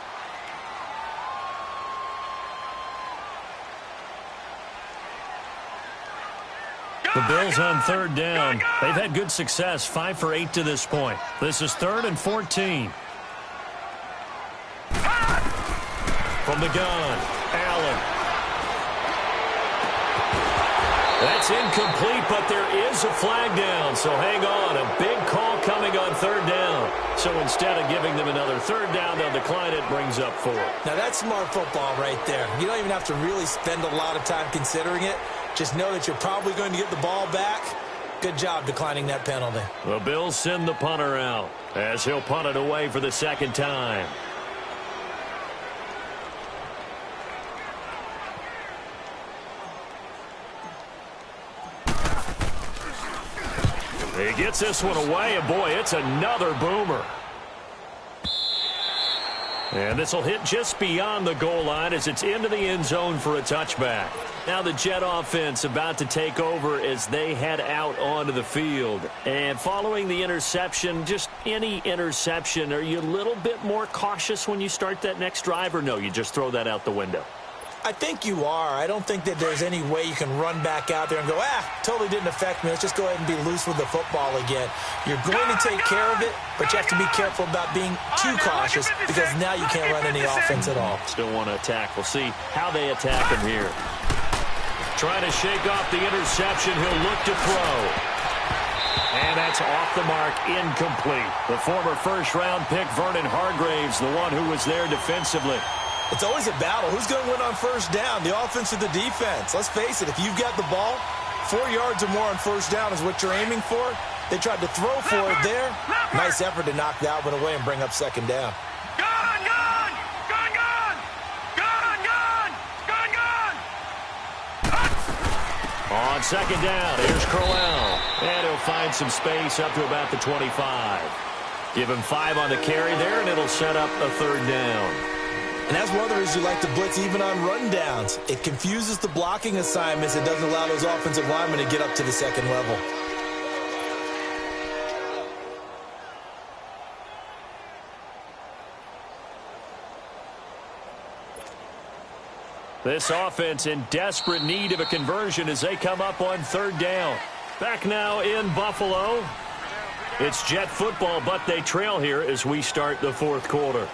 The Bills on 3rd down. They've had good success, 5 for 8 to this point. This is 3rd and 14. From the gun, Allen. That's incomplete, but there is a flag down, so hang on. A big call coming on third down. So instead of giving them another third down, they'll decline it, brings up 4. Now, that's smart football right there. You don't even have to really spend a lot of time considering it. Just know that you're probably going to get the ball back. Good job declining that penalty. The Bills send the punter out as he'll punt it away for the second time. He gets this one away, and boy, it's another boomer. And this will hit just beyond the goal line as it's into the end zone for a touchback. Now the Jet offense about to take over as they head out onto the field. And following the interception, just any interception, are you a little bit more cautious when you start that next drive, or no, you just throw that out the window? I think you are. I don't think that there's any way you can run back out there and go, totally didn't affect me. Let's just go ahead and be loose with the football again. You're going to take care of it, but you have to be careful about being too cautious because now you can't run any offense at all. Still want to attack. We'll see how they attack him here. Trying to shake off the interception. He'll look to throw. And that's off the mark, incomplete. The former first-round pick, Vernon Hargraves, the one who was there defensively. It's always a battle. Who's going to win on first down, the offense or the defense? Let's face it, if you've got the ball, 4 yards or more on first down is what you're aiming for. They tried to throw for it there. Nice effort to knock that one away and bring up second down. Gone, gone! Gone, gone! Gone, gone! Gone, gone! On second down, here's Crowell. And he'll find some space up to about the 25. Give him 5 on the carry there, and it'll set up a third down. And that's one of the reasons you like to blitz even on run downs. It confuses the blocking assignments. It doesn't allow those offensive linemen to get up to the second level. This offense in desperate need of a conversion as they come up on third down. Back now in Buffalo. It's Jet football, but they trail here as we start the fourth quarter.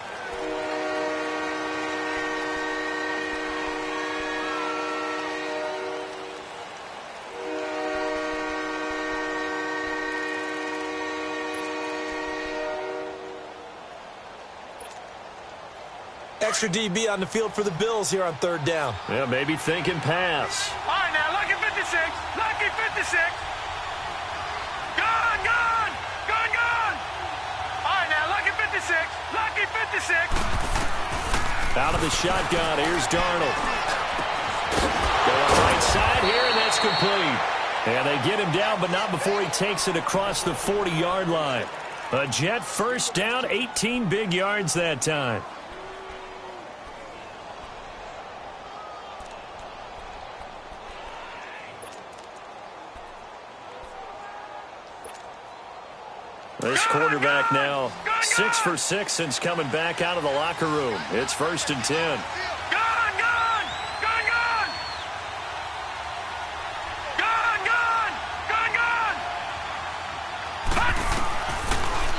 Extra DB on the field for the Bills here on third down. Yeah, maybe thinking pass. All right, now, lucky 56. Lucky 56. Gone, gone! Gone, gone! All right, now, lucky 56. Lucky 56. Out of the shotgun, here's Darnold. Going right side here, and that's complete. And they get him down, but not before he takes it across the 40-yard line. A Jet first down, 18 big yards that time. This quarterback now 6 for 6 since coming back out of the locker room. It's 1st and 10. Gone, gone! Gone, gone! Gone, gone! Gone, gone!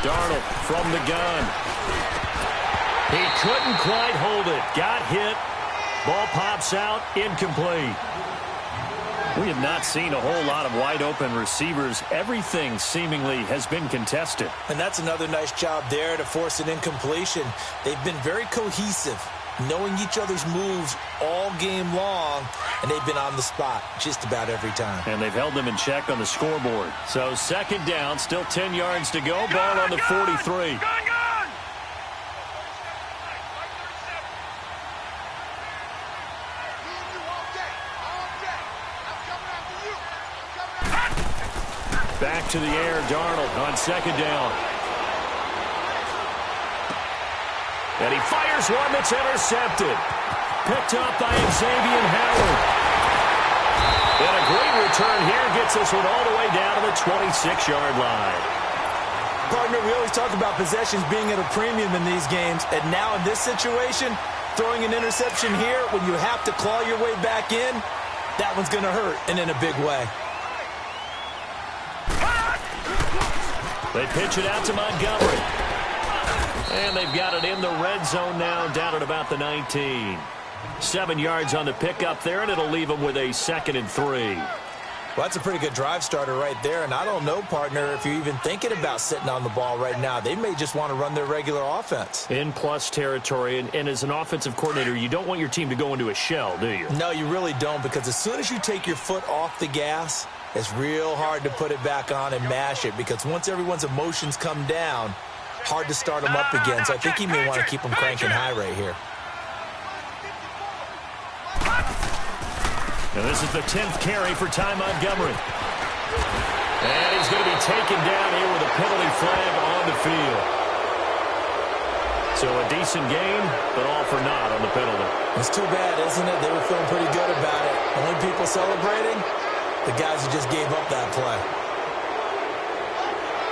Darnold from the gun. He couldn't quite hold it. Got hit. Ball pops out. Incomplete. We have not seen a whole lot of wide-open receivers. Everything seemingly has been contested. And that's another nice job there to force an incompletion. They've been very cohesive, knowing each other's moves all game long, and they've been on the spot just about every time. And they've held them in check on the scoreboard. So second down, still 10 yards to go. Ball on the 43. Back to the air, Darnold on second down. And he fires one that's intercepted. Picked up by Xavier Howard. And a great return here gets this one all the way down to the 26-yard line. Partner, we always talk about possessions being at a premium in these games. And now in this situation, throwing an interception here when you have to claw your way back in, that one's going to hurt, and in a big way. They pitch it out to Montgomery. And they've got it in the red zone now, down at about the 19. 7 yards on the pickup there, and it'll leave them with a 2nd and 3. Well, that's a pretty good drive starter right there, and I don't know, partner, if you're even thinking about sitting on the ball right now. They may just want to run their regular offense. In plus territory, and as an offensive coordinator, you don't want your team to go into a shell, do you? No, you really don't, because as soon as you take your foot off the gas, it's real hard to put it back on and mash it, because once everyone's emotions come down, hard to start them up again. So I think he may want to keep them cranking high right here. Now this is the 10th carry for Ty Montgomery. And he's going to be taken down here with a penalty flag on the field. So a decent gain, but all for naught on the penalty. It's too bad, isn't it? They were feeling pretty good about it. Only people celebrating, the guys who just gave up that play.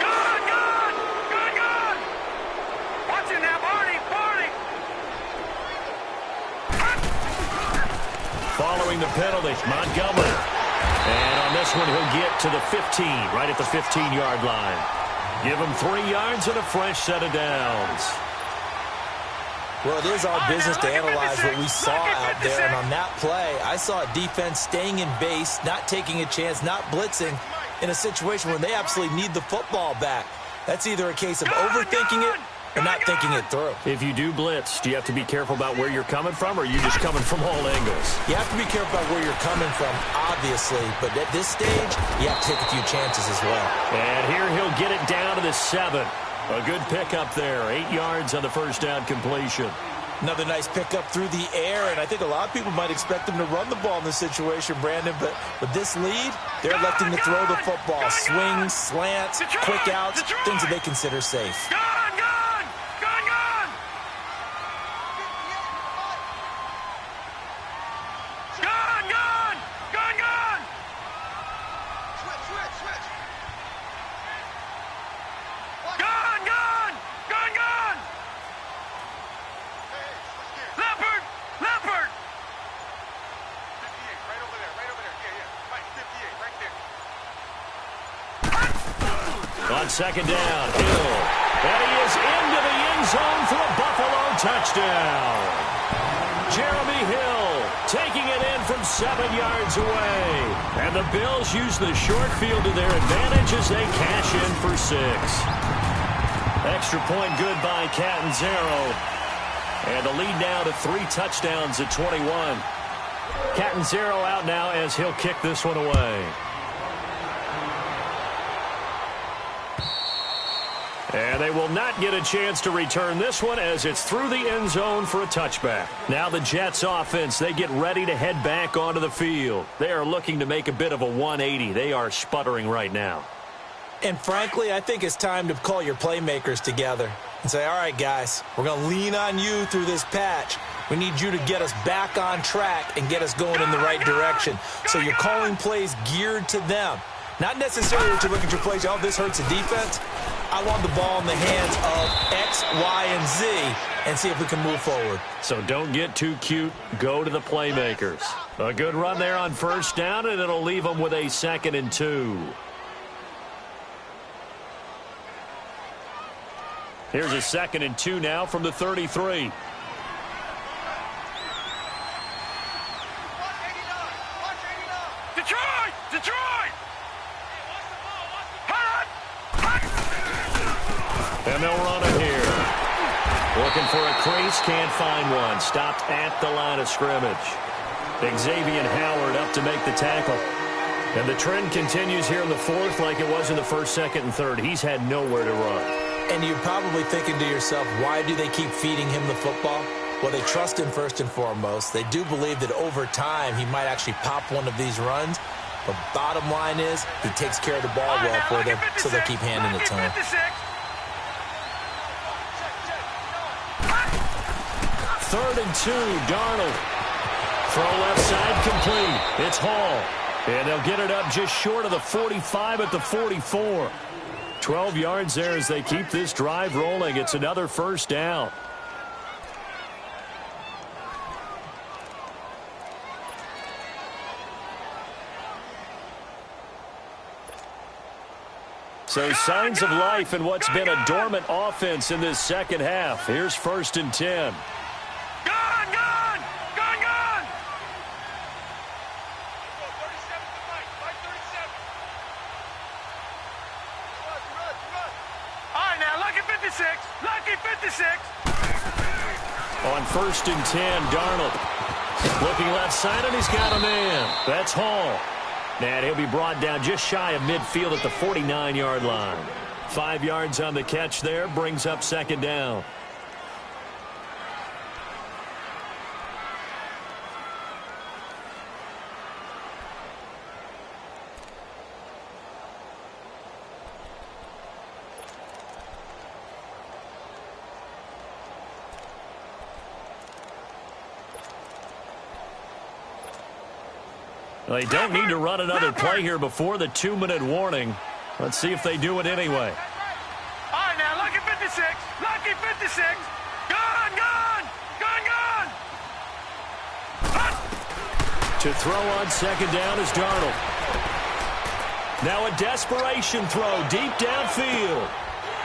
Good! Watch it now, Barney! Following the penalty, Montgomery. And on this one, he'll get to the 15, right at the 15-yard line. Give him 3 yards and a fresh set of downs. Well, it is our business to analyze what we saw out there. And on that play, I saw a defense staying in base, not taking a chance, not blitzing in a situation where they absolutely need the football back. That's either a case of overthinking it or not thinking it through. If you do blitz, do you have to be careful about where you're coming from, or are you just coming from all angles? You have to be careful about where you're coming from, obviously, but at this stage, you have to take a few chances as well. And here he'll get it down to the 7. A good pickup there, 8 yards on the first down completion. Another nice pickup through the air, and I think a lot of people might expect him to run the ball in this situation, Brandon, but with this lead, they're electing to throw the football. Swings, slants, quick outs, things that they consider safe. On second down, Hill. And he is into the end zone for a Buffalo touchdown. Jeremy Hill taking it in from 7 yards away. And the Bills use the short field to their advantage as they cash in for 6. Extra point good by Catanzaro. And the lead now to 3 touchdowns at 21. Catanzaro out now as he'll kick this one away. And they will not get a chance to return this one as it's through the end zone for a touchback. Now the Jets offense, they get ready to head back onto the field. They are looking to make a bit of a 180. They are sputtering right now. And frankly, I think it's time to call your playmakers together and say, all right, guys, we're going to lean on you through this patch. We need you to get us back on track and get us going in the right direction. So you're calling plays geared to them. Not necessarily to look at your plays, oh, this hurts the defense. I want the ball in the hands of X, Y, and Z and see if we can move forward. So don't get too cute. Go to the playmakers. A good run there on first down, and it'll leave them with a 2nd and 2. Here's a 2nd and 2 now from the 33. Detroit! And they'll run it here. Looking for a crease, can't find one. Stopped at the line of scrimmage. Xavier Howard up to make the tackle. And the trend continues here in the 4th like it was in the 1st, 2nd, and 3rd. He's had nowhere to run. And you're probably thinking to yourself, why do they keep feeding him the football? Well, they trust him first and foremost. They do believe that over time he might actually pop one of these runs. But bottom line is he takes care of the ball well for them, so they'll keep handing it to him. 3rd and 2, Darnold. Throw left side complete. It's Hall. And they'll get it up just short of the 45 at the 44. 12 yards there as they keep this drive rolling. It's another first down. So signs of life in what's been a dormant offense in this second half. Here's 1st and 10. Gone! 56. Lucky 56. On 1st and 10, Darnold. Looking left side, and he's got a man. That's Hall. And he'll be brought down just shy of midfield at the 49-yard line. 5 yards on the catch there, brings up 2nd down. They don't need to run another play here before the 2-minute warning. Let's see if they do it anyway. All right, now, lucky 56. Lucky 56. Gone, gone. Gone, gone. To throw on 2nd down is Darnold. Now a desperation throw deep downfield.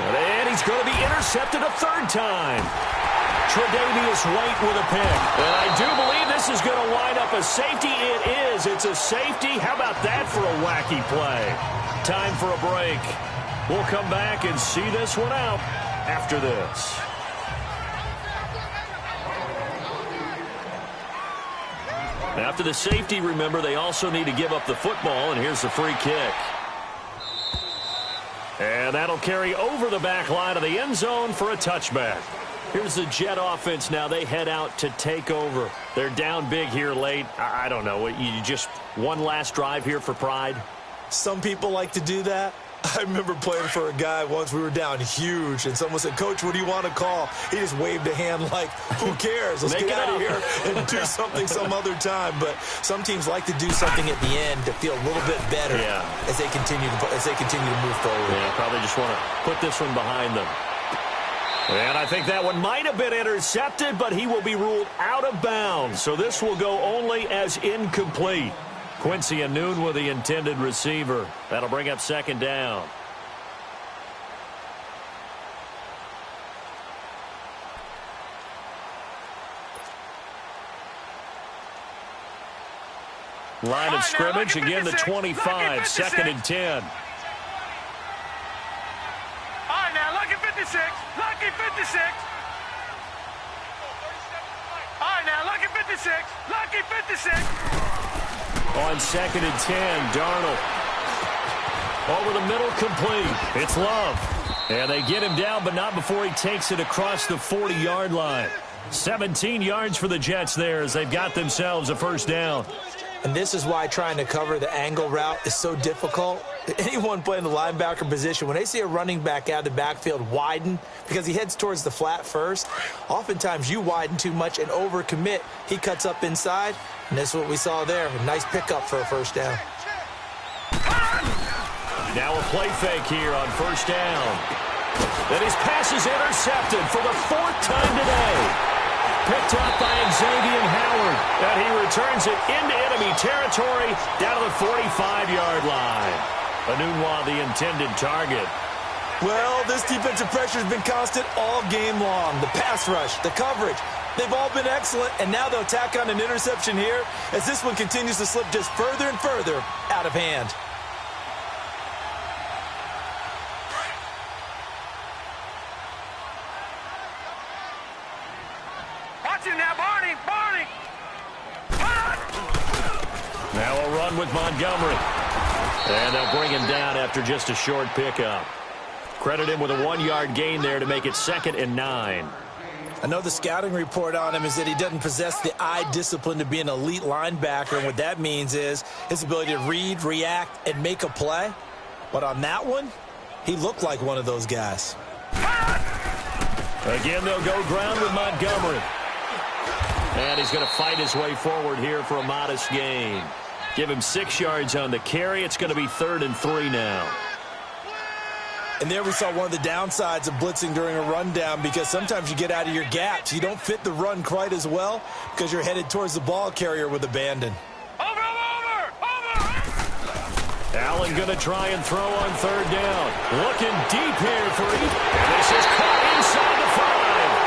And he's going to be intercepted a 3rd time. Tre'Davious White with a pick. And I do believe this is going to wind up a safety. It is. It's a safety. How about that for a wacky play? Time for a break. We'll come back and see this one out after this. After the safety, remember, they also need to give up the football, and here's the free kick. And that'll carry over the back line of the end zone for a touchback. Here's the Jet offense now. They head out to take over. They're down big here late. I don't know. You just one last drive here for pride? Some people like to do that. I remember playing for a guy once. We were down huge, and someone said, "Coach, what do you want to call?" He just waved a hand like, who cares? Let's get out of here and do something some other time. But some teams like to do something at the end to feel a little bit better as they continue to move forward. Yeah, probably just want to put this one behind them. And I think that one might have been intercepted, but he will be ruled out of bounds. So this will go only as incomplete. Quincy Anoon with the intended receiver. That'll bring up 2nd down. Line of scrimmage, again the 25, 2nd and 10. All right, now, lucky 56. Lucky 56. All right, now, lucky 56. Lucky 56. On 2nd and 10, Darnold. Over the middle, complete. It's Love. And they get him down, but not before he takes it across the 40-yard line. 17 yards for the Jets there as they've got themselves a 1st down. And this is why trying to cover the angle route is so difficult. Anyone playing the linebacker position, when they see a running back out of the backfield widen, because he heads towards the flat first, oftentimes you widen too much and overcommit. He cuts up inside, and that's what we saw there. A nice pickup for a 1st down. Now a play fake here on 1st down. Then his pass is intercepted for the 4th time today. Picked up by Xavier Howard. And he returns it into enemy territory down to the 45-yard line. Anunwa, the intended target. Well, this defensive pressure has been constant all game long. The pass rush, the coverage, they've all been excellent, and now they'll tack on an interception here as this one continues to slip just further and further out of hand. Watch him now, Barney. Barney. Now a run with Montgomery. And they'll bring him down after just a short pickup. Credit him with a 1-yard gain there to make it 2nd and 9. I know the scouting report on him is that he doesn't possess the eye discipline to be an elite linebacker. And what that means is his ability to read, react, and make a play. But on that one, he looked like one of those guys. Again, they'll go ground with Montgomery. And he's going to fight his way forward here for a modest gain. Give him 6 yards on the carry. It's going to be 3rd and 3 now. And there we saw one of the downsides of blitzing during a rundown, because sometimes you get out of your gaps. You don't fit the run quite as well because you're headed towards the ball carrier with abandon. Over. Allen going to try and throw on 3rd down. Looking deep here for him. And this is caught inside the 5.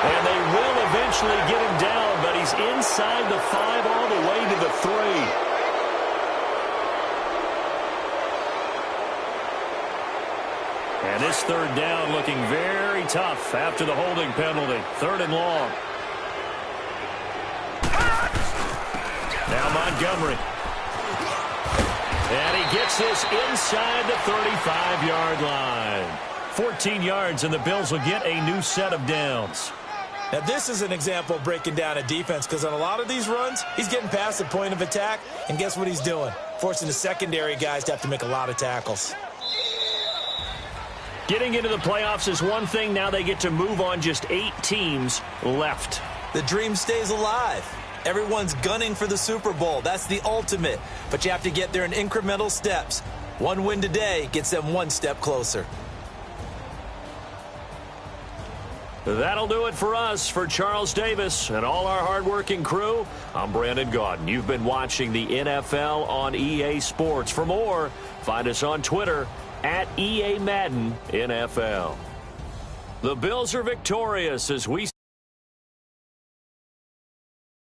And they will eventually get him down, but he's inside the 5 all the way to the 3. And this third down looking very tough after the holding penalty. 3rd and long. Now Montgomery. And he gets this inside the 35-yard line. 14 yards, and the Bills will get a new set of downs. Now, this is an example of breaking down a defense, because on a lot of these runs, he's getting past the point of attack, and guess what he's doing? Forcing the secondary guys to have to make a lot of tackles. Getting into the playoffs is one thing. Now they get to move on. Just 8 teams left. The dream stays alive. Everyone's gunning for the Super Bowl. That's the ultimate. But you have to get there in incremental steps. One win today gets them one step closer. That'll do it for us. For Charles Davis and all our hardworking crew, I'm Brandon Gaudin. You've been watching the NFL on EA Sports. For more, find us on Twitter @EA Madden NFL. The Bills are victorious as we